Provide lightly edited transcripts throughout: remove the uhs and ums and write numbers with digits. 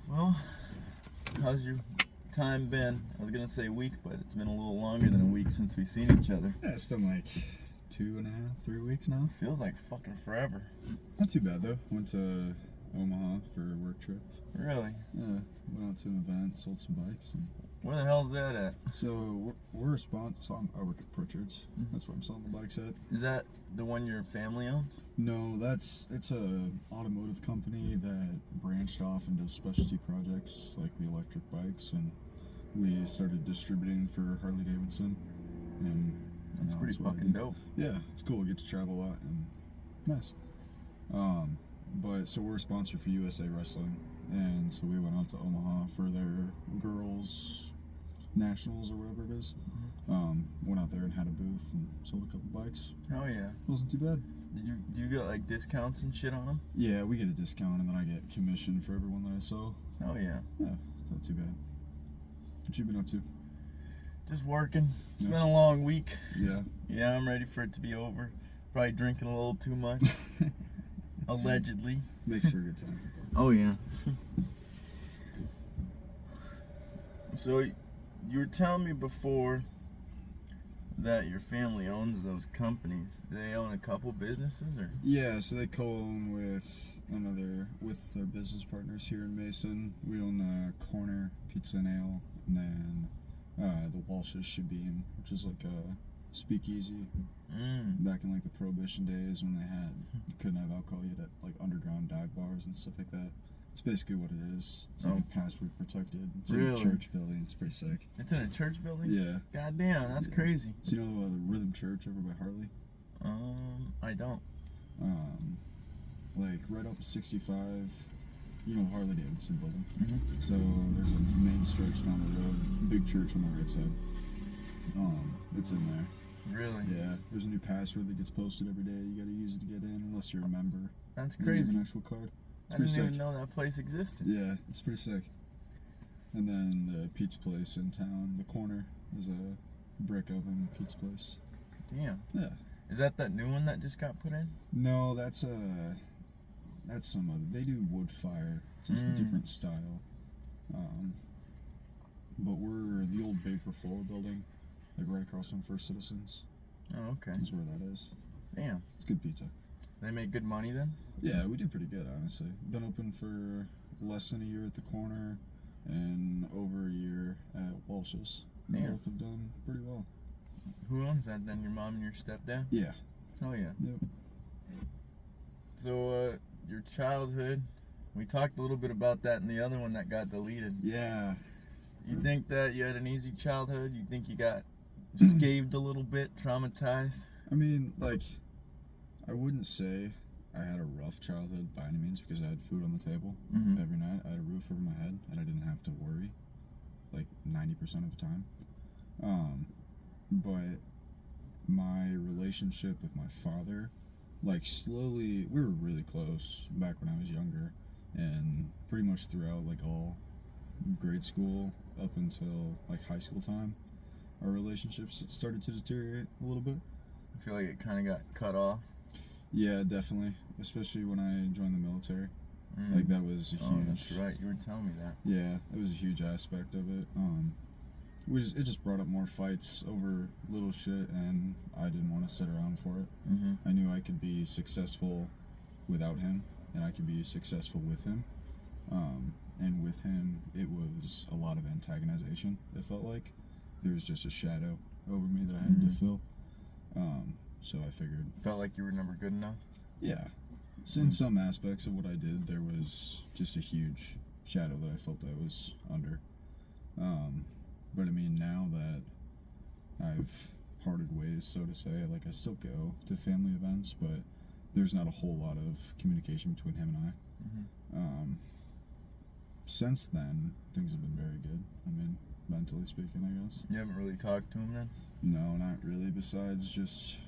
Well, how's your time been? I was gonna say week, but it's been a little longer than a week since we've seen each other. Yeah, it's been like 2.5, 3 weeks now. Feels like fucking forever. Not too bad though. Went to Omaha for a work trip. Really? Yeah, went out to an event, sold some bikes. And Where the hell's that at? so we're a sponsor. So I work at Pritchard's. That's where I'm selling the bikes at. Is that the one your family owns? No, it's a automotive company that branched off and does specialty projects like the electric bikes, and we started distributing for Harley Davidson. And That's now pretty what I fucking do. dope. Yeah, it's cool. We get to travel a lot and nice. But so we're a sponsor for USA Wrestling, and so we went out to Omaha for their girls nationals or whatever it is. Went out there and had a booth and sold a couple bikes. Hell yeah. Wasn't too bad. Do you get like discounts and shit on them? Yeah, we get a discount and then I get commission for everyone that I sell. Oh yeah. Yeah, it's not too bad. What you been up to? Just working. It's Yeah. been a long week. Yeah. Yeah, I'm ready for it to be over. Probably drinking a little too much. Allegedly. Makes for a good time. Oh yeah. So you were telling me before that your family owns those companies. Do they own a couple businesses or? Yeah, so they co-own with their business partners here in Mason. We own the Corner Pizza and Ale, and then the Walsh's Shabim, which is like a speakeasy. Back in like the Prohibition days when you couldn't have alcohol, you had like underground dive bars and stuff like that. It's basically what it is. It's like a password protected. It's in a church building. It's pretty sick. It's in a church building? Yeah. God damn, that's crazy. So you know the Rhythm Church over by Harley? I don't. Like right off of 65, you know the Harley Davidson building. Mm-hmm. So there's a main stretch down the road, big church on the right side. It's in there. Really? Yeah. There's a new password that gets posted every day. You gotta use it to get in unless you're a member. That's You crazy. have an actual card. It's I pretty didn't sick. even know that place existed. Yeah, it's pretty sick. And then the pizza place in town, the Corner, is a brick oven pizza place. Damn. Yeah. Is that new one that just got put in? No, that's some other. They do wood fire. It's a different style. But we're the old Baker Floor building, like right across from First Citizens. Oh, okay. That's where that is. Damn. It's good pizza. They make good money then? Yeah, we do pretty good, honestly. Been open for less than a year at the Corner and over a year at Walsh's. Damn. Both have done pretty well. Who owns that then? Your mom and your stepdad? Yeah. Oh yeah. Yep. So your childhood, we talked a little bit about that in the other one that got deleted. Yeah. You think that you had an easy childhood? You think you got scathed a little bit, traumatized? I mean, like, I wouldn't say I had a rough childhood by any means because I had food on the table every night. I had a roof over my head and I didn't have to worry, like 90% of the time. But my relationship with my father, like slowly, we were really close back when I was younger, and pretty much throughout like all grade school up until like high school time, our relationships started to deteriorate a little bit. I feel like it kind of got cut off. Yeah, definitely. Especially when I joined the military. Like, that was a huge... Oh, that's right. You were telling me that. Yeah, it was a huge aspect of it. It just brought up more fights over little shit, and I didn't want to sit around for it. I knew I could be successful without him, and I could be successful with him. And with him, it was a lot of antagonization, it felt like. There was just a shadow over me that I had to fill. So I figured... Felt like you were never good enough? Yeah. So in some aspects of what I did, there was just a huge shadow that I felt I was under. But I mean, now that I've parted ways, so to say, like I still go to family events, but there's not a whole lot of communication between him and I. Since then, things have been very good. I mean, mentally speaking, I guess. You haven't really talked to him then? No, not really, besides just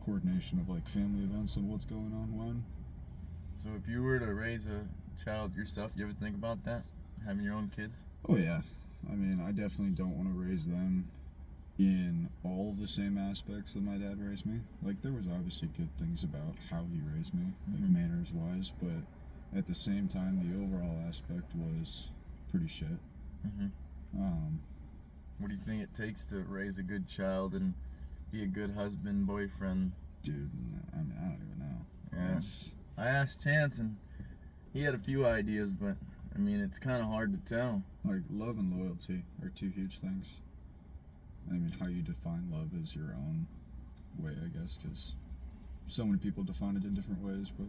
coordination of like family events and what's going on when. So if you were to raise a child yourself, you ever think about that? Having your own kids? Oh yeah. I mean, I definitely don't want to raise them in all of the same aspects that my dad raised me. Like, there was obviously good things about how he raised me, like manners-wise, but at the same time, the overall aspect was pretty shit. What do you think it takes to raise a good child and be a good husband, boyfriend? Dude, I mean, I don't even know. Yeah. I asked Chance, and he had a few ideas, but I mean, it's kind of hard to tell. Like, love and loyalty are two huge things. I mean, how you define love is your own way, I guess, because so many people define it in different ways, but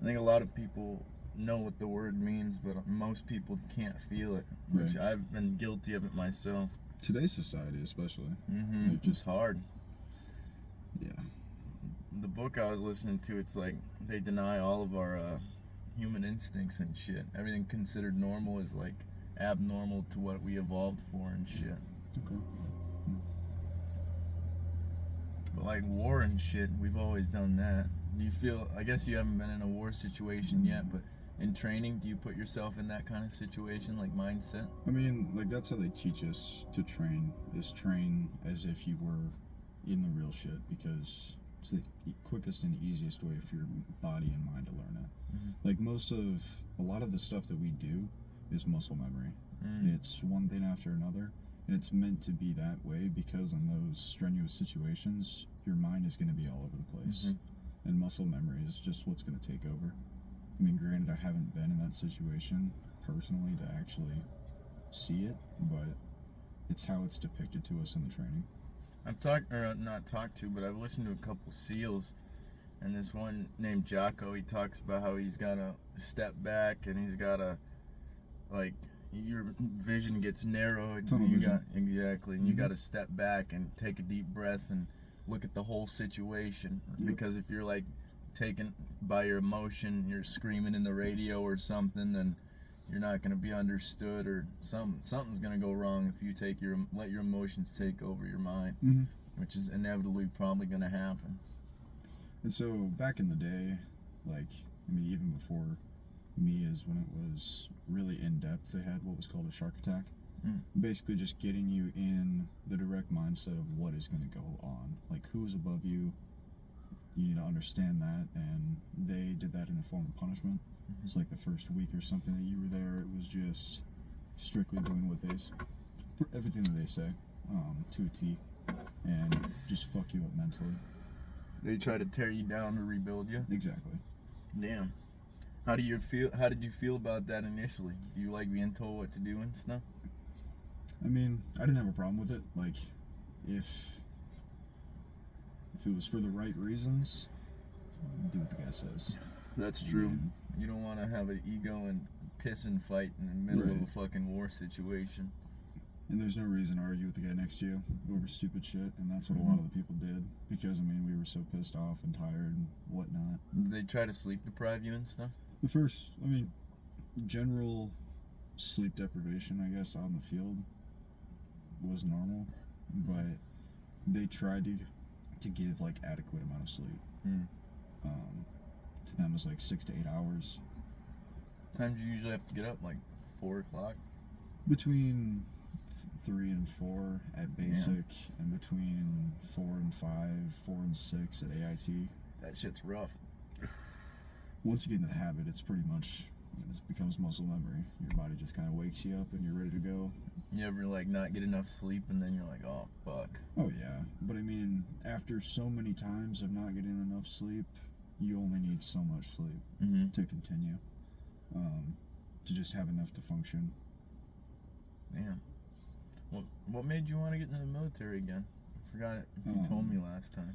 I think a lot of people know what the word means, but most people can't feel it, which Right. I've been guilty of it myself. Today's society especially. It's just hard. Yeah. The book I was listening to, it's like they deny all of our human instincts and shit. Everything considered normal is like abnormal to what we evolved for and shit. Okay. But like war and shit, we've always done that. Do you feel, I guess you haven't been in a war situation yet, but in training, do you put yourself in that kind of situation, like mindset? I mean, like, that's how they teach us to train, is train as if you were in the real shit, because it's the quickest and easiest way for your body and mind to learn it. Like, a lot of the stuff that we do is muscle memory. It's one thing after another, and it's meant to be that way because in those strenuous situations, your mind is going to be all over the place. And muscle memory is just what's going to take over. I mean, granted, I haven't been in that situation personally to actually see it, but it's how it's depicted to us in the training. I've listened to a couple SEALs, and this one named Jocko, he talks about how he's got to step back and he's got to, like, your vision gets narrow. Tunnel vision. Exactly, and you got to step back and take a deep breath and look at the whole situation. Because if you're like taken by your emotion, you're screaming in the radio or something, then you're not going to be understood, or something's going to go wrong if you let your emotions take over your mind, which is inevitably probably going to happen. And so back in the day, like, I mean, even before me, is when it was really in depth, they had what was called a shark attack. Basically just getting you in the direct mindset of what is going to go on, like who's above you. You need to understand that, and they did that in the form of punishment. It's like the first week or something that you were there, it was just strictly doing everything that they say, to a T, and just fuck you up mentally. They try to tear you down to rebuild you. Exactly. Damn. How did you feel about that initially? Do you like being told what to do and stuff? I mean, I didn't have a problem with it. Like, if it was for the right reasons, do what the guy says. That's true. You don't want to have an ego and piss and fight in the middle of a fucking war situation. And there's no reason to argue with the guy next to you over stupid shit, and that's what a lot of the people did, because, I mean, we were so pissed off and tired and whatnot. Did they try to sleep deprive you and stuff? General sleep deprivation, I guess, on the field was normal, but they tried to give, like, adequate amount of sleep. To them, it's like 6 to 8 hours. Times you usually have to get up, like 4 o'clock? Between 3 and 4 at basic, and between 4 and 5, 4 and 6 at AIT. That shit's rough. Once you get into the habit, it's pretty much, it becomes muscle memory. Your body just kind of wakes you up and you're ready to go. You ever, like, not get enough sleep and then you're like, oh, fuck. Oh, yeah. But, I mean, after so many times of not getting enough sleep, you only need so much sleep to continue, to just have enough to function. Damn. Well, what made you want to get into the military again? I forgot it. You told me last time.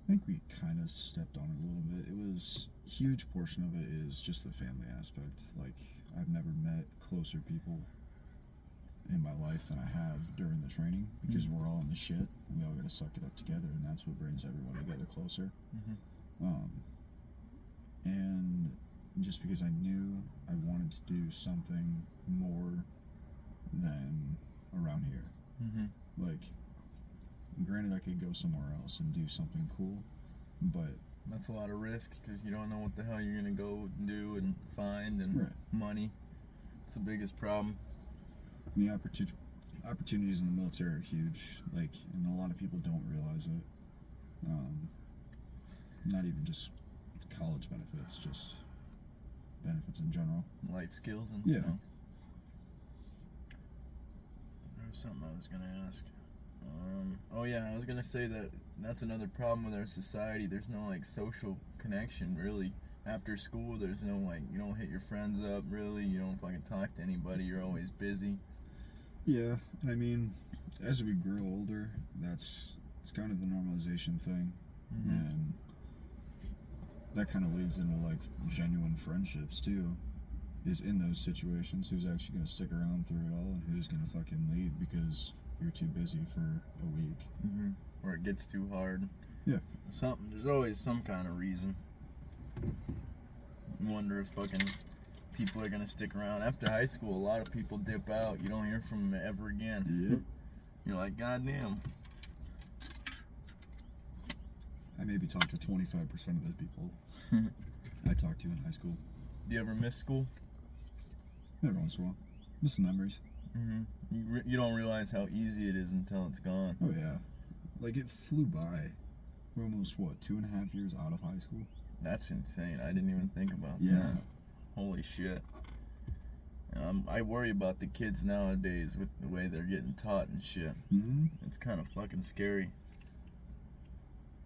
I think we kind of stepped on it a little bit. It was, a huge portion of it is just the family aspect. Like, I've never met closer people in my life than I have during the training, because we're all in the shit. We all gotta suck it up together, and that's what brings everyone together closer. And just because I knew I wanted to do something more than around here. Like, granted, I could go somewhere else and do something cool, but that's a lot of risk, because you don't know what the hell you're gonna go do and find, and money. It's the biggest problem. The opportunities in the military are huge, like, and a lot of people don't realize it. Not even just college benefits, just benefits in general. Life skills and Yeah. stuff. There was something I was gonna ask. Oh yeah, I was gonna say that's another problem with our society. There's no like social connection really. After school, there's no like, you don't hit your friends up really. You don't fucking talk to anybody. You're always busy. Yeah, I mean, as we grow older, it's kind of the normalization thing, and that kind of leads into like genuine friendships too. Is in those situations, who's actually going to stick around through it all, and who's going to fucking leave because you're too busy for a week, or it gets too hard. Yeah. There's always some kind of reason. I wonder if fucking people are gonna stick around after high school. A lot of people dip out. You don't hear from them ever again. Yep. You're like, goddamn. I maybe talked to 25% of the people I talked to in high school. Do you ever miss school? Every once in a while. Miss the memories. You don't realize how easy it is until it's gone. Oh yeah. Like, it flew by. We're almost, 2.5 years out of high school? That's insane. I didn't even think about Yeah. that. Holy shit. I worry about the kids nowadays with the way they're getting taught and shit. It's kind of fucking scary.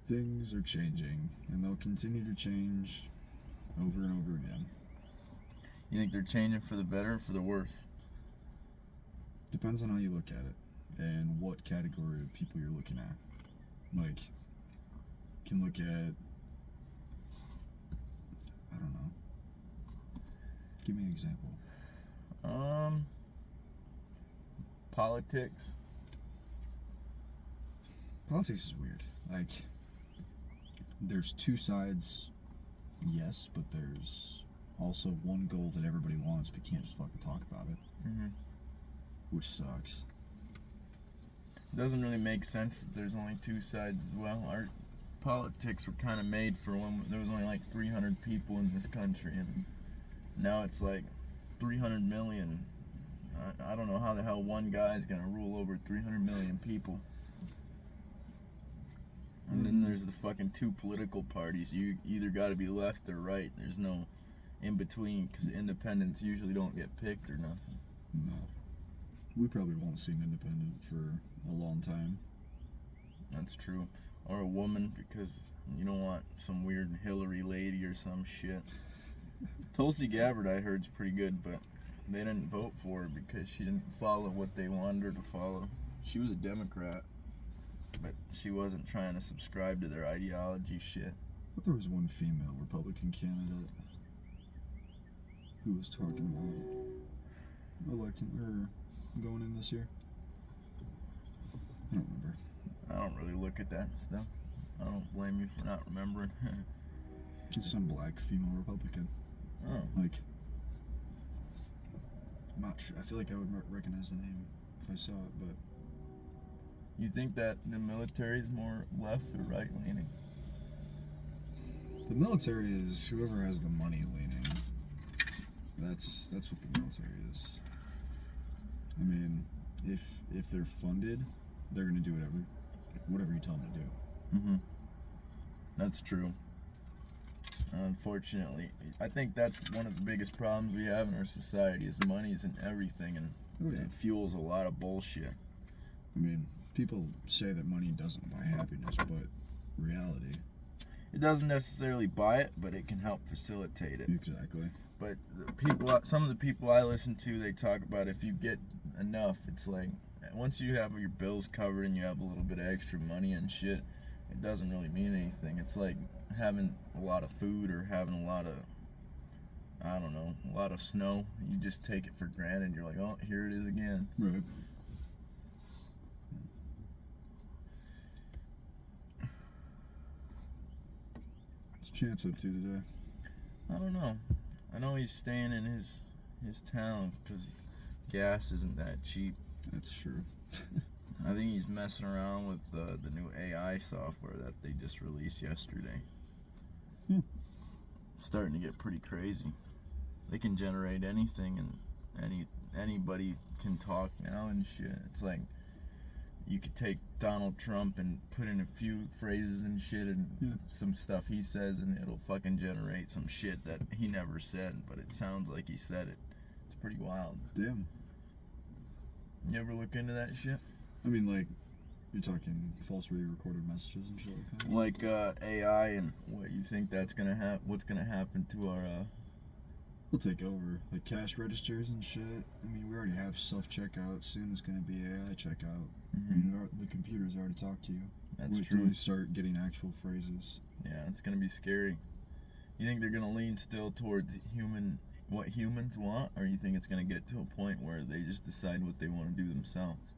Things are changing, and they'll continue to change over and over again. You think they're changing for the better or for the worse? Depends on how you look at it and what category of people you're looking at. Like, you can look at, I don't know. Give me an example. Politics. Politics is weird. Like, there's two sides, yes, but there's also one goal that everybody wants, but can't just fucking talk about it. Which sucks. It doesn't really make sense that there's only two sides as well. Our politics were kind of made for when there was only like 300 people in this country, and now it's like 300 million. I don't know how the hell one guy's gonna rule over 300 million people. And then there's the fucking two political parties. You either got to be left or right. There's no in between, because independents usually don't get picked or nothing. No. We probably won't see an independent for a long time. That's true. Or a woman, because you don't want some weird Hillary lady or some shit. Tulsi Gabbard, I heard, is pretty good, but they didn't vote for her because she didn't follow what they wanted her to follow. She was a Democrat, but she wasn't trying to subscribe to their ideology shit. But there was one female Republican candidate who was talking about electing her going in this year. I don't remember. I don't really look at that stuff. I don't blame you for not remembering. It's some black female Republican. Oh. Like, I'm not sure. I feel like I would recognize the name if I saw it, but You think that the military is more left or right leaning? the military is whoever has the money leaning. That's what the military is. I mean, if they're funded, they're gonna do whatever you tell them to do. That's true. Unfortunately, I think that's one of the biggest problems we have in our society is money's in everything, and it fuels a lot of bullshit. I mean, people say that money doesn't buy happiness, but reality. It doesn't necessarily buy it, but it can help facilitate it. Exactly. But some of the people I listen to, they talk about if you get enough, it's like once you have your bills covered and you have a little bit of extra money and shit, it doesn't really mean anything. It's like having a lot of food or having a lot of, I don't know, a lot of snow. You just take it for granted. You're like, oh, here it is again. Right. What's Chance up to today? I don't know. I know he's staying in his town because gas isn't that cheap. That's true. I think he's messing around with the new AI software that they just released yesterday. It's starting to get pretty crazy. They can generate anything, and anybody can talk now and shit. It's like you could take Donald Trump and put in a few phrases and shit and some stuff he says, and it'll fucking generate some shit that he never said, but it sounds like he said it. It's pretty wild. Damn. You ever look into that shit? I mean, like, you're talking false radio recorded messages and shit like that? Like AI and what you think that's gonna what's gonna happen to our We'll take over. Like cash registers and shit. I mean, we already have self-checkout. Soon it's going to be AI checkout. I mean, the computers already talk to you. That's Wait true. till they start getting actual phrases. Yeah, it's going to be scary. You think they're going to lean still towards what humans want, or you think it's going to get to a point where they just decide what they want to do themselves?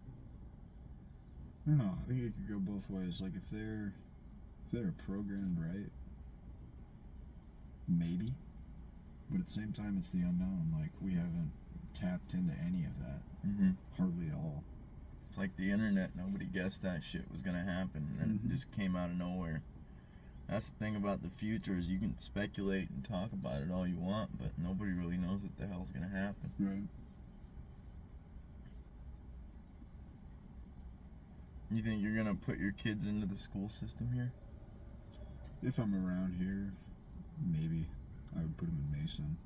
I don't know. I think it could go both ways. Like if they're programmed right, maybe. But at the same time, it's the unknown. Like, we haven't tapped into any of that. Hardly at all. It's like the internet. Nobody guessed that shit was going to happen, and then it just came out of nowhere. That's the thing about the future, is you can speculate and talk about it all you want, but nobody really knows what the hell's going to happen. Right. You think you're going to put your kids into the school system here? If I'm around here, maybe. I would put them in Mason.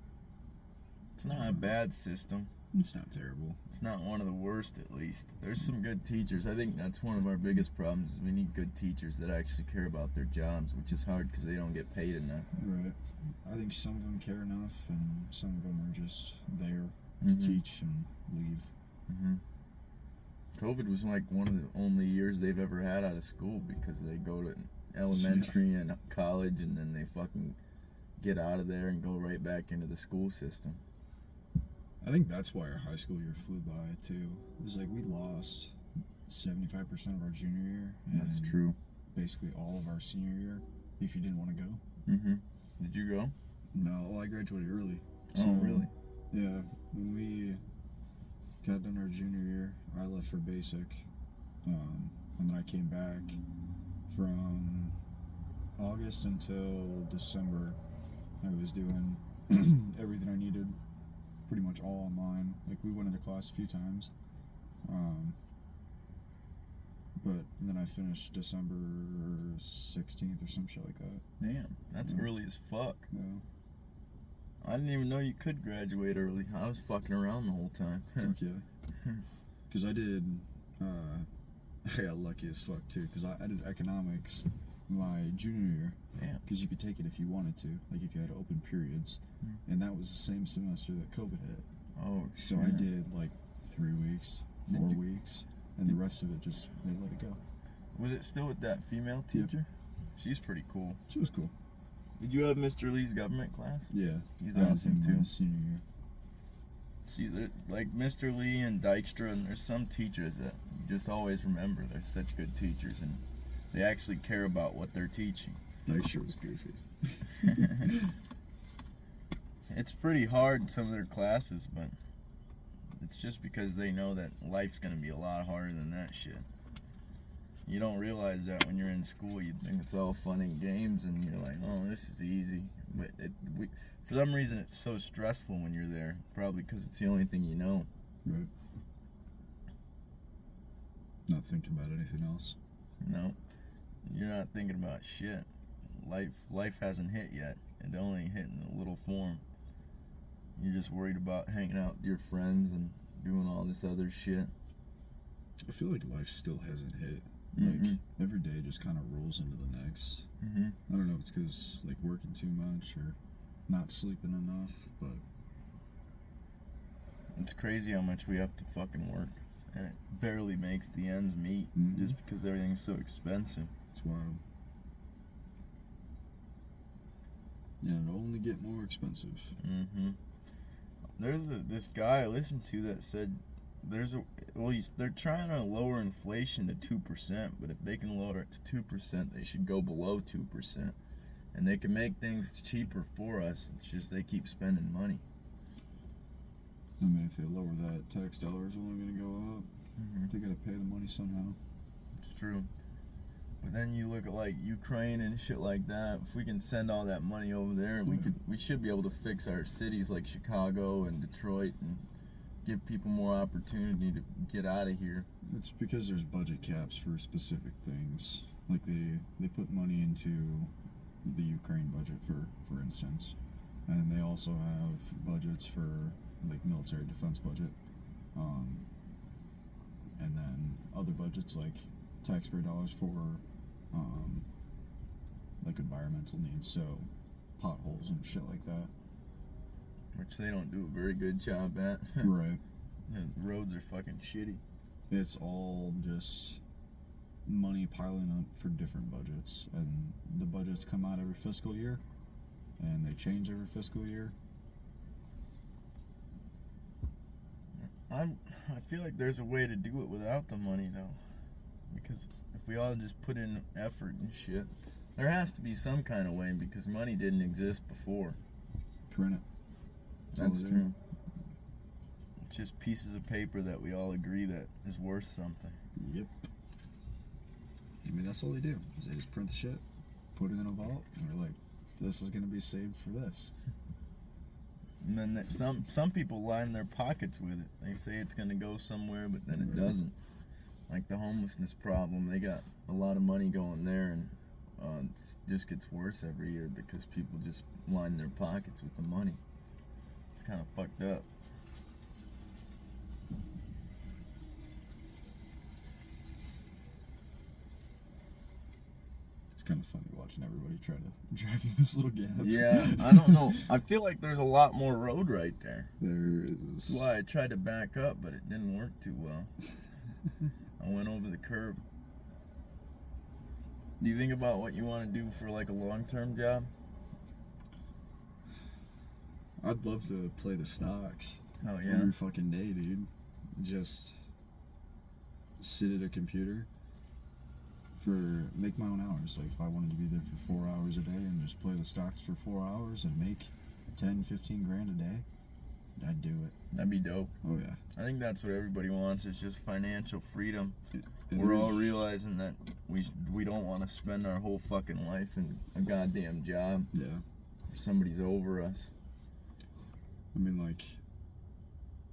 It's not a bad system. It's not terrible. It's not one of the worst, at least. There's some good teachers. I think that's one of our biggest problems, is we need good teachers that actually care about their jobs, which is hard because they don't get paid enough. Right. I think some of them care enough, and some of them are just there to teach and leave. COVID was like one of the only years they've ever had out of school, because they go to elementary and college, and then they fucking get out of there and go right back into the school system. I think that's why our high school year flew by too. It was like we lost 75% of our junior year. That's true. Basically all of our senior year, if you didn't want to go. Did you go? No, well, I graduated early. So, really? Yeah, when we got done our junior year, I left for basic, and then I came back from August until December. I was doing everything I needed, pretty much all online. Like, we went into class a few times, but then I finished December 16th or some shit like that. Damn, that's early as fuck. Yeah. I didn't even know you could graduate early. I was fucking around the whole time. Fuck yeah. Because I got lucky as fuck too, because I did economics my junior year. Damn. Because you could take it if you wanted to, like if you had open periods, and that was the same semester that COVID hit. Oh, so I did like 3 weeks, 4 weeks, and the rest of it just they let it go. Was it still with that female teacher? Yep. She's pretty cool. She was cool. Did you have Mr. Lee's government class? Yeah, he's awesome too. Senior year. See, like Mr. Lee and Dykstra, and there's some teachers that you just always remember. They're such good teachers, and they actually care about what they're teaching. Dykstra was goofy. It's pretty hard, some of their classes, but it's just because they know that life's going to be a lot harder than that shit. You don't realize that when you're in school. You think it's all fun and games, and you're like, oh, this is easy. But for some reason, it's so stressful when you're there. Probably because it's the only thing you know. Right. Not thinking about anything else. No. You're not thinking about shit. Life hasn't hit yet. It only hit in a little form. You're just worried about hanging out with your friends and doing all this other shit. I feel like life still hasn't hit. Like, every day just kind of rolls into the next. I don't know if it's because, like, working too much or not sleeping enough, but it's crazy how much we have to fucking work, and it barely makes the ends meet just because everything's so expensive. It's wild. Yeah, it'll only get more expensive. There's this guy I listened to that said they're trying to lower inflation to 2%, but if they can lower it to 2%, they should go below 2%, and they can make things cheaper for us. It's just they keep spending money. I mean, if they lower that, tax dollars are only going to go up. They got to pay the money somehow. It's true. But then you look at like Ukraine and shit like that. If we can send all that money over there, we should be able to fix our cities like Chicago and Detroit and give people more opportunity to get out of here. It's because there's budget caps for specific things. Like they put money into the Ukraine budget, for instance, and they also have budgets for like military defense budget, and then other budgets like taxpayer dollars for like environmental needs, so potholes and shit like that. Which they don't do a very good job at. Right. The roads are fucking shitty. It's all just money piling up for different budgets, and the budgets come out every fiscal year, and they change every fiscal year. I feel like there's a way to do it without the money, though, because if we all just put in effort and shit, there has to be some kind of way, because money didn't exist before. Print it. That's true. It's just pieces of paper that we all agree that is worth something. Yep. I mean, that's all they do, is they just print the shit, put it in a vault, and we're like, this is going to be saved for this. And then some people line their pockets with it. They say it's going to go somewhere, but then it doesn't. Like the homelessness problem, they got a lot of money going there, and it just gets worse every year because people just line their pockets with the money. It's kind of fucked up. It's kind of funny watching everybody try to drive through this little gap. Yeah, I don't know. I feel like there's a lot more road right there. There is. That's why I tried to back up, but it didn't work too well. I went over the curb. Do you think about what you want to do for like a long-term job? I'd love to play the stocks. Oh yeah. Every fucking day, dude. Just sit at a computer make my own hours. Like if I wanted to be there for 4 hours a day and just play the stocks for 4 hours and make 10-15 grand a day, I'd do it. That'd be dope. Oh yeah. I think that's what everybody wants, is just financial freedom. And We're all realizing that we don't want to spend our whole fucking life in a goddamn job. Yeah. Or somebody's over us. I mean, like,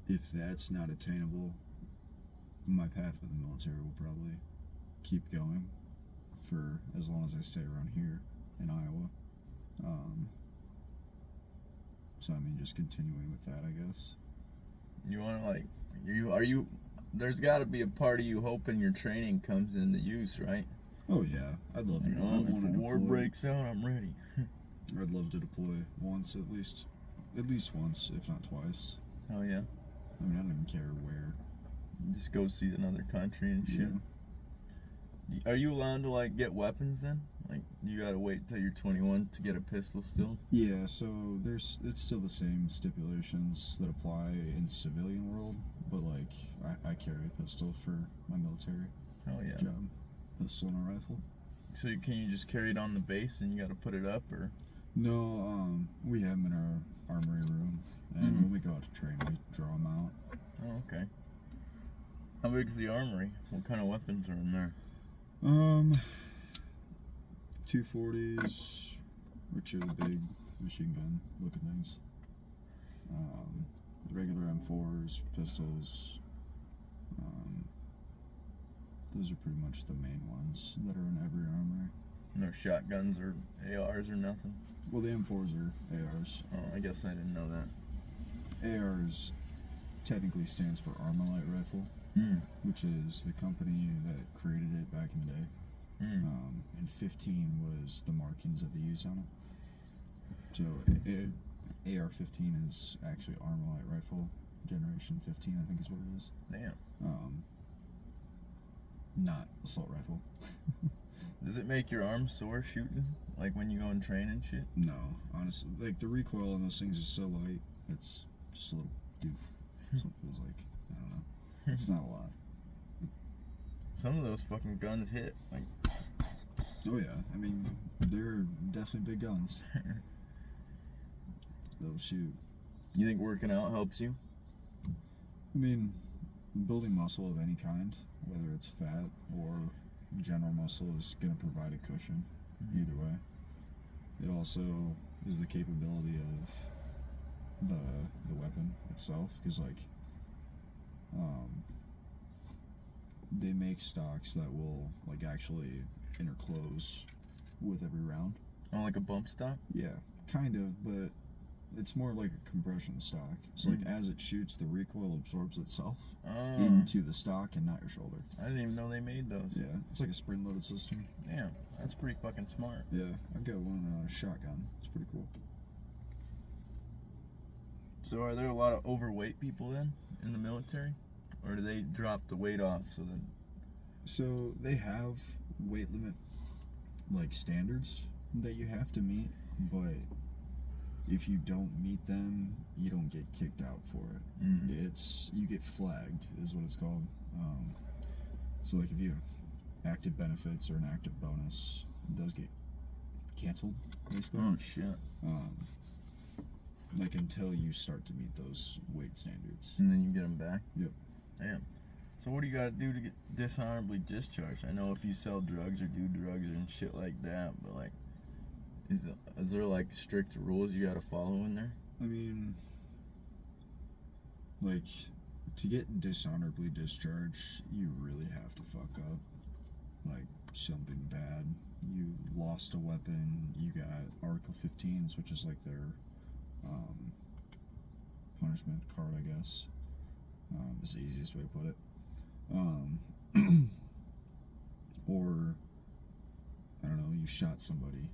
if that's not attainable, my path with the military will probably keep going for as long as I stay around here in Iowa. So I mean, just continuing with that, I guess. You want to like, there's got to be a part of you hoping your training comes into use, right? Oh yeah, I'd love to. You know, if a war breaks out, I'm ready. I'd love to deploy once at least once, if not twice. Oh yeah. I mean, I don't even care where. Just go see another country and shit. Yeah. Are you allowed to like get weapons then? Like you gotta wait till you're 21 to get a pistol still? Yeah, so it's still the same stipulations that apply in civilian world, but like I carry a pistol for my military Oh yeah. job, pistol and a rifle. So can you just carry it on the base and you gotta put it up, or? No, we have them in our armory room, and when we go out to train, we draw them out. Oh, okay. How big is the armory? What kind of weapons are in there? 240s, which are the big machine gun looking things. Regular M4s, pistols. Those are pretty much the main ones that are in every armory. No shotguns or ARs or nothing? Well, the M4s are ARs. Oh, I guess I didn't know that. ARs technically stands for Armalite Rifle, which is the company that created it back in the day. And 15 was the markings that they used on it. So AR-15 is actually Armalite Rifle Generation 15, I think is what it is. Damn. Not assault rifle. Does it make your arms sore shooting? Like when you go and train and shit? No, honestly. Like the recoil on those things is so light, it's just a little doof. So it feels like, I don't know. It's not a lot. Some of those fucking guns hit. Like, oh yeah, I mean, they're definitely big guns. They'll shoot. you think working out helps you? I mean, building muscle of any kind, whether it's fat or general muscle, is going to provide a cushion either way. It also is the capability of the weapon itself, because like they make stocks that will like actually interclose with every round. Oh, like a bump stock? Yeah, kind of, but it's more like a compression stock. So like as it shoots, the recoil absorbs itself into the stock and not your shoulder. I didn't even know they made those. Yeah, it's like a spring-loaded system. Damn, that's pretty fucking smart. Yeah, I've got one shotgun. It's pretty cool. So are there a lot of overweight people then in the military? Or do they drop the weight off so then... So they have weight limit like standards that you have to meet, but if you don't meet them, you don't get kicked out for it. It's you get flagged is what it's called. So like if you have active benefits or an active bonus, it does get canceled basically. Oh shit. Like until you start to meet those weight standards. And then you get them back? Yep. Damn. So what do you got to do to get dishonorably discharged? I know if you sell drugs or do drugs and shit like that, but like, is there like strict rules you got to follow in there? I mean, like, to get dishonorably discharged, you really have to fuck up. Like, something bad. You lost a weapon, you got Article 15s, which is like their punishment card, I guess. It's the easiest way to put it. Or, I don't know, you shot somebody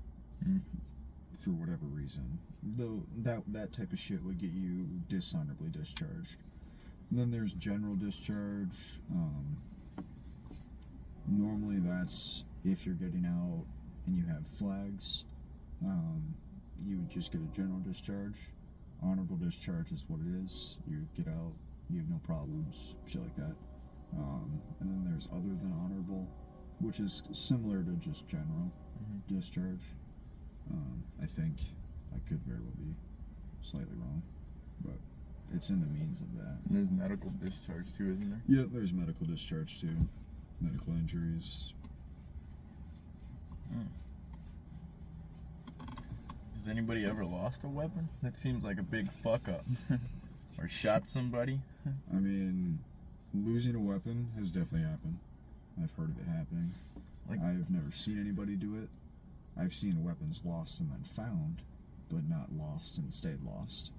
for whatever reason. Though that type of shit would get you dishonorably discharged. And then there's general discharge. Normally that's if you're getting out and you have flags. You would just get a general discharge. Honorable discharge is what it is. You get out, you have no problems, shit like that. And then there's other than honorable, which is similar to just general discharge. I think I could very well be slightly wrong, but it's in the means of that. And there's medical discharge too, isn't there? Yeah, there's medical discharge too. Medical injuries. Has anybody ever lost a weapon? That seems like a big fuck up. Or shot somebody? I mean, losing a weapon has definitely happened. I've heard of it happening. Like, I've never seen anybody do it. I've seen weapons lost and then found, but not lost and stayed lost.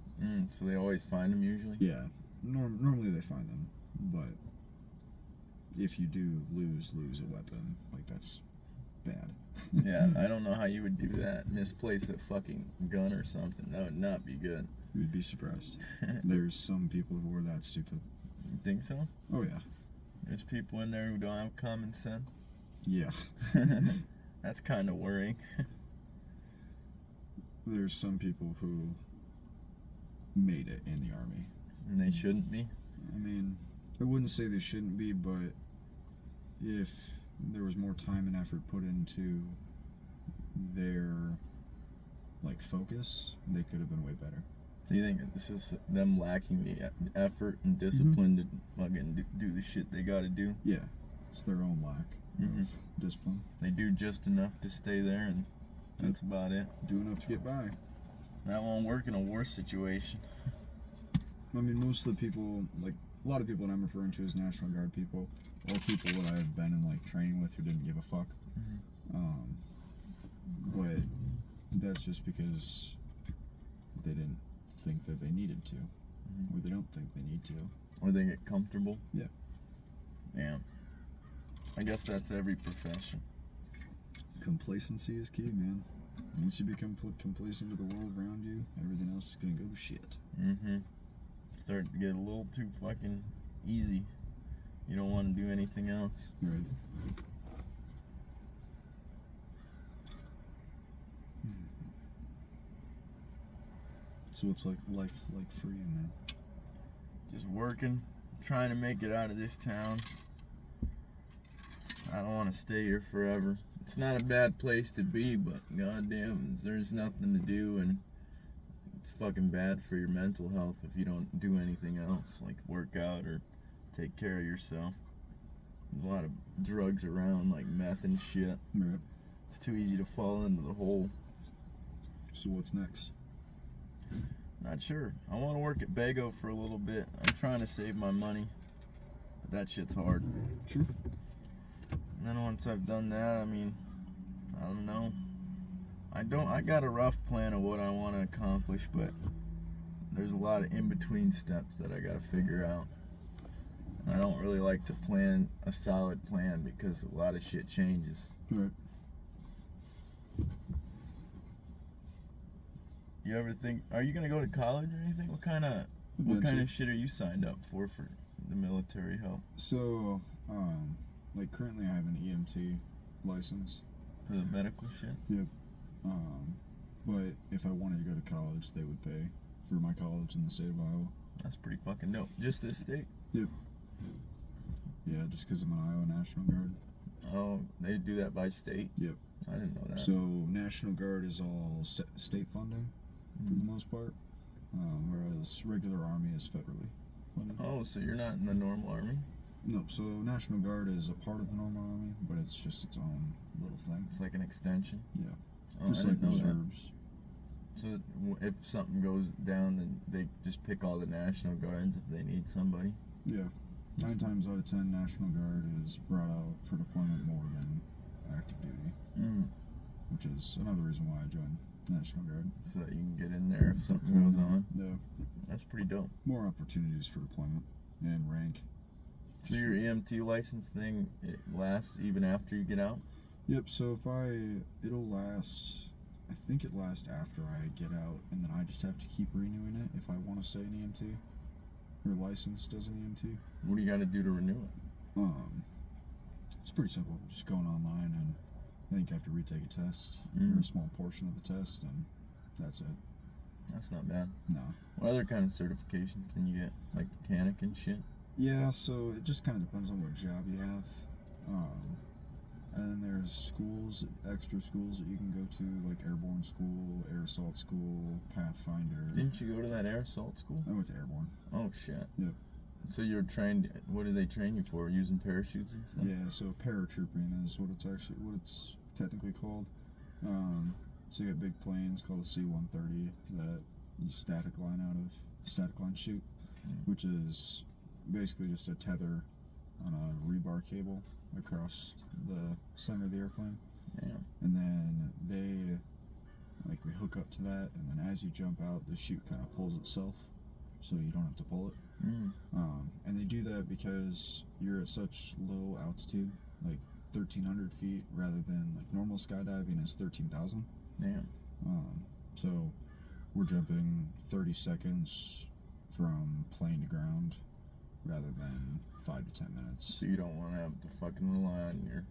So they always find them usually? Yeah, normally they find them, but if you do lose a weapon, like that's bad. Yeah, I don't know how you would do that. Misplace a fucking gun or something. That would not be good. You'd be surprised. There's some people who are that stupid. You think so? Oh yeah. There's people in there who don't have common sense? Yeah. That's kind of worrying. There's some people who made it in the Army. And they shouldn't be? I mean, I wouldn't say they shouldn't be, but if there was more time and effort put into their, like, focus, they could have been way better. Do you think it's just them lacking the effort and discipline to fucking do the shit they gotta do? Yeah. It's their own lack of discipline. They do just enough to stay there, and that's about it. Do enough to get by. That won't work in a war situation. I mean, most of the people, like, a lot of people that I'm referring to as National Guard people, or people that I've been in, like, training with who didn't give a fuck. But that's just because they didn't think that they needed to. Or they don't think they need to. Or they get comfortable. Yeah. Yeah. I guess that's every profession. Complacency is key, man. Once you become complacent to the world around you, everything else is gonna go to shit. Start to get a little too fucking easy. You don't want to do anything else. Right. So what's like life like for you, man? Just working, trying to make it out of this town. I don't want to stay here forever. It's not a bad place to be, but goddamn, there's nothing to do, and it's fucking bad for your mental health if you don't do anything else, like work out or take care of yourself. There's a lot of drugs around, like meth and shit. Right. It's too easy to fall into the hole. So what's next? Not sure. I want to work at Bago for a little bit. I'm trying to save my money. that shit's hard. True. And then once I've done that, I mean, I don't know. I got a rough plan of what I want to accomplish, but there's a lot of in-between steps that I got to figure out. And I don't really like to plan a solid plan because a lot of shit changes. Right. You ever think, are you going to go to college or anything? What kind of shit are you signed up for the military help? So, like currently I have an EMT license. For the medical shit? Yep. But if I wanted to go to college, they would pay for my college in the state of Iowa. That's pretty fucking dope. Just this state? Yep. Yeah, just because I'm an Iowa National Guard. Oh, they do that by state? Yep. I didn't know that. So National Guard is all state funding for the most part, whereas regular Army is federally funded. Oh, so you're not in the normal Army? No, so National Guard is a part of the normal Army, but it's just its own little thing. It's like an extension? Yeah. Oh, Just I like didn't know that. reserves. So if something goes down, then they just pick all the National Guards if they need somebody? Yeah. 9 times out of 10, National Guard is brought out for deployment more than active duty, which is another reason why I joined National Guard. So that you can get in there if something goes on? Yeah. That's pretty dope. More opportunities for deployment and rank. So your EMT license thing, it lasts even after you get out? Yep, so it'll last, I think it lasts after I get out, and then I just have to keep renewing it if I want to stay an EMT, or licensed as an EMT. What do you got to do to renew it? It's pretty simple, just going online, and I think you have to retake a test, or a small portion of the test, and that's it. That's not bad. No. What other kind of certifications can you get? Like mechanic and shit? Yeah, so it just kind of depends on what job you have. And then there's schools, extra schools that you can go to, like Airborne School, Air Assault School, Pathfinder. Didn't you go to that Air Assault School? I went to Airborne. Oh, shit. Yep. So you're trained, what do they train you for? Using parachutes and stuff? Yeah, so paratrooping is what it's technically called. So you got big planes called a C-130 that you static line shoot, which is basically just a tether on a rebar cable across the center of the airplane. Yeah. And then we hook up to that, and then as you jump out, the chute kind of pulls itself, so you don't have to pull it. And they do that because you're at such low altitude, like 1,300 feet, rather than like normal skydiving is 13,000. Damn. So we're jumping 30 seconds from plane to ground, rather than 5 to 10 minutes. So you don't want to have to fucking rely on your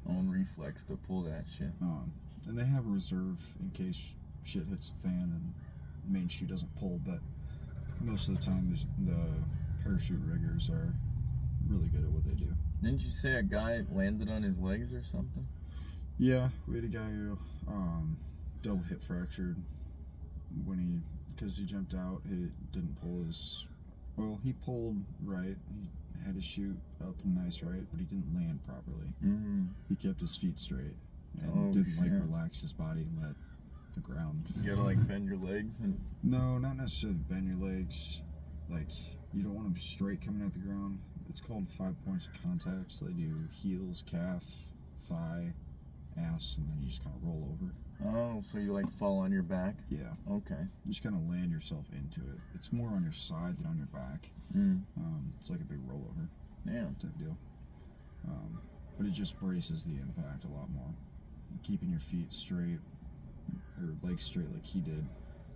own reflex to pull that shit. And they have a reserve in case shit hits the fan and the main chute doesn't pull, but most of the time the parachute riggers are really good at what they do. Didn't you say a guy landed on his legs or something? Yeah, we had a guy who double hip fractured because he jumped out. He didn't pull he pulled right. He had his chute up and nice right, but he didn't land properly. He kept his feet straight and didn't relax his body and let the ground. You gotta bend your legs and. No, not necessarily bend your legs. Like, you don't want them straight coming out the ground. It's called 5 points of contact. So they do heels, calf, thigh, ass, and then you just kind of roll over. Oh, so you fall on your back? Yeah. Okay. You just kind of land yourself into it. It's more on your side than on your back. It's like a big rollover. Yeah. Type deal. But it just braces the impact a lot more. Keeping your feet straight, or legs straight like he did,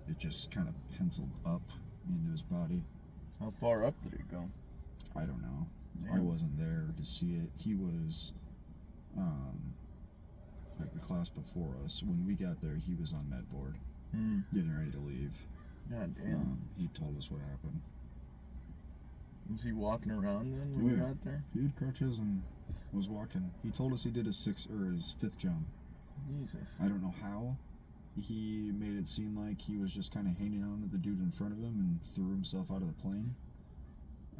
it just kind of penciled up into his body. How far up did it go? I don't know. Yeah. I wasn't there to see it. He was, like the class before us. When we got there, he was on med board, getting ready to leave. God damn. He told us what happened. Was he walking around then when we got there? He had crutches and was walking. He told us he did his 5th jump. Jesus. I don't know how. He made it seem like he was just kind of hanging on to the dude in front of him and threw himself out of the plane.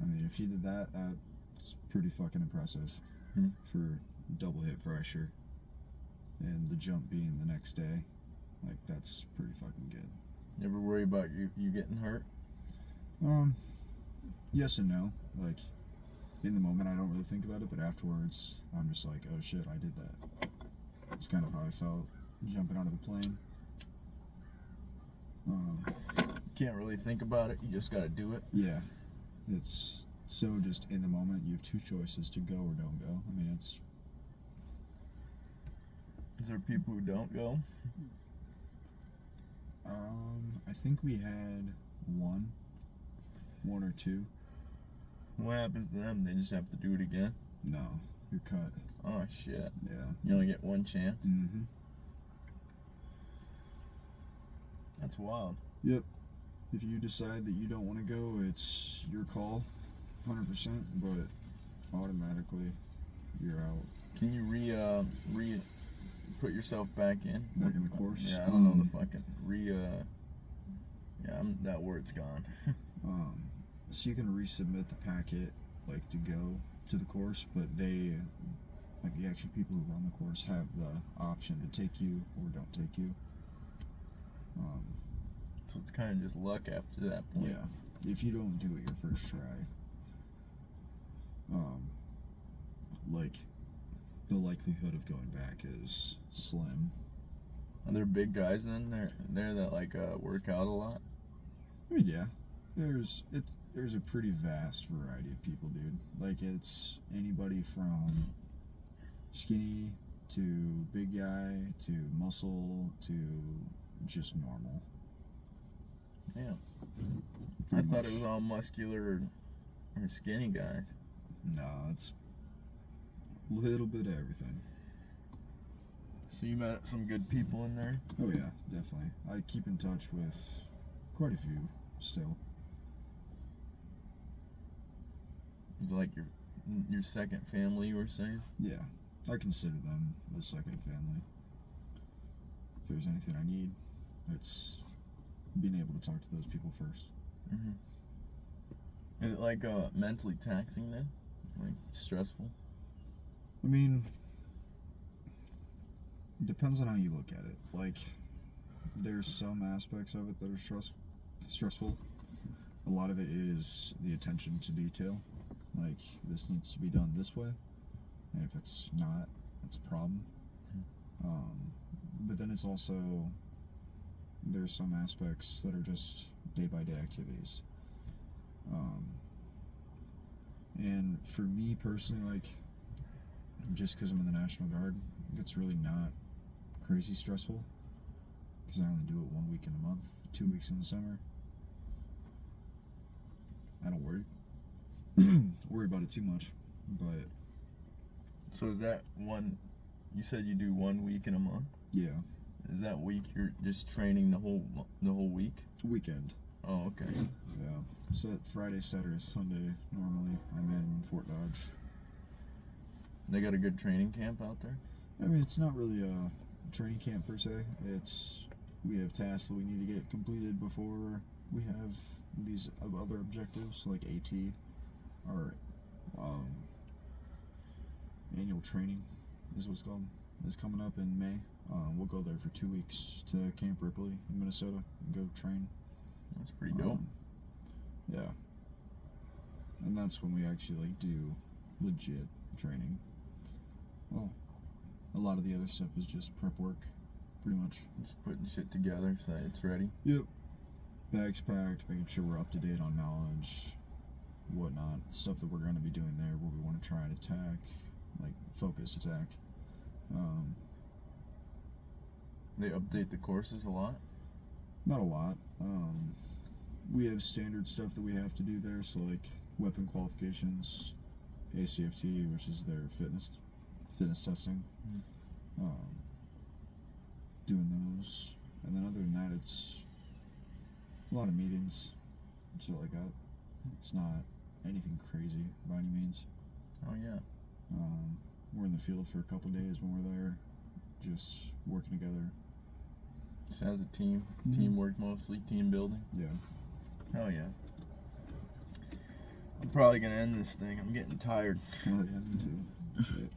I mean, if he did that, that's pretty fucking impressive for double hip fracture. And the jump being the next day, that's pretty fucking good. You ever worry about you getting hurt? Yes and no. in the moment I don't really think about it, but afterwards I'm just like, oh shit, I did that. It's kind of how I felt jumping out of the plane. Can't really think about it. You just gotta do it. Yeah, it's so just in the moment. You have two choices: to go or don't go. I mean, it's. Is there people who don't go? I think we had one or two. What happens to them? They just have to do it again? No, you're cut. Oh, shit. Yeah. You only get one chance? Mm-hmm. That's wild. Yep. If you decide that you don't want to go, it's your call, 100%, but automatically you're out. Can you re put yourself back in? Back in the course? Yeah, I don't know the fucking that word's gone. So you can resubmit the packet, like, to go to the course, but they, like, the actual people who run the course have the option to take you or don't take you. So it's kind of just luck after that point. Yeah. If you don't do it your first try, like, the likelihood of going back is slim. Are there big guys then there that like work out a lot? I mean, yeah. There's a pretty vast variety of people, dude. Like, it's anybody from skinny to big guy to muscle to just normal. Yeah. Pretty I thought it much. was all muscular or skinny guys. No, it's a little bit of everything. So you met some good people in there? Oh yeah, definitely. I keep in touch with quite a few still. Is it like your second family, you were saying? Yeah, I consider them a second family. If there's anything I need, it's being able to talk to those people first. Mm-hmm. Is it like mentally taxing then? Like stressful? I mean, it depends on how you look at it. Like, there's some aspects of it that are stressful. A lot of it is the attention to detail. Like, this needs to be done this way, and if it's not, that's a problem. But then it's also, there's some aspects that are just day-by-day activities. And for me personally, like, just because I'm in the National Guard, it's really not crazy stressful, because I only do it 1 week in a month, 2 weeks in the summer. I don't worry about it too much, but So is that one? You said you do 1 week in a month. yeah, Is that week you're just training the whole week? weekend. Oh, okay. Yeah, so Friday, Saturday, Sunday. Normally, I'm in Fort Dodge. They got a good training camp out there. I mean, it's not really a training camp per se. We have tasks that we need to get completed before we have these other objectives, like AT, or annual training is what it's called. Is coming up in May. We'll go there for 2 weeks to Camp Ripley in Minnesota and go train. That's pretty dope. Yeah, and that's when we actually like do legit training. Well, a lot of the other stuff is just prep work, pretty much. Just putting shit together so that it's ready. Yep. Bags packed, making sure we're up to date on knowledge, whatnot, stuff that we're going to be doing there, where we want to try and attack, like focus attack. They update the courses a lot. Not a lot. We have standard stuff that we have to do there, so like weapon qualifications, ACFT, which is their fitness testing. Doing those, and then other than that, it's a lot of meetings, shit like that. It's not anything crazy by any means. Oh yeah. We're in the field for a couple days when we're there, just working together. Just as a team, Mhm. teamwork mostly, team building. Yeah. Oh yeah. I'm probably gonna end this thing. I'm getting tired. Oh yeah, me too. Shit.